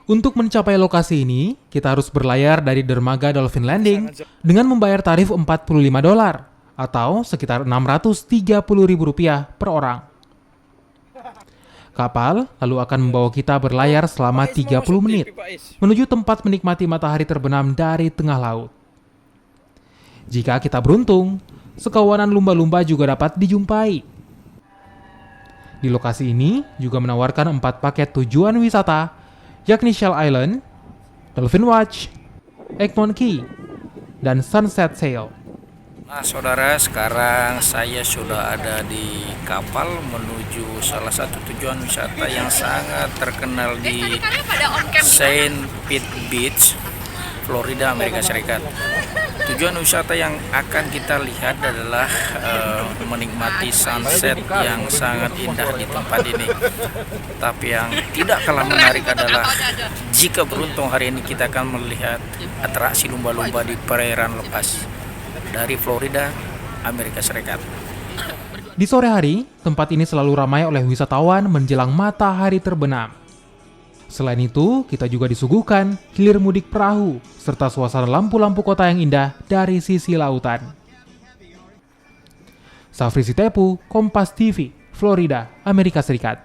Untuk mencapai lokasi ini, kita harus berlayar dari dermaga Dolphin Landing dengan membayar tarif $45 atau sekitar Rp630.000 per orang. Kapal lalu akan membawa kita berlayar selama 30 menit menuju tempat menikmati matahari terbenam dari tengah laut. Jika kita beruntung, sekawanan lumba-lumba juga dapat dijumpai. Di lokasi ini juga menawarkan 4 paket tujuan wisata, yakni Shell Island, Dolphin Watch, Egmont Key, dan Sunset Sail. Nah saudara, sekarang saya sudah ada di kapal menuju salah satu tujuan wisata yang sangat terkenal di St. Pete Beach, Florida, Amerika Serikat. Tujuan wisata yang akan kita lihat adalah menikmati sunset yang sangat indah di tempat ini. Tapi yang tidak kalah menarik adalah jika beruntung hari ini kita akan melihat atraksi lumba-lumba di perairan lepas dari Florida, Amerika Serikat. Di sore hari, tempat ini selalu ramai oleh wisatawan menjelang matahari terbenam. Selain itu, kita juga disuguhkan hilir mudik perahu, serta suasana lampu-lampu kota yang indah dari sisi lautan. Safri Sitepu, Kompas TV, Florida, Amerika Serikat.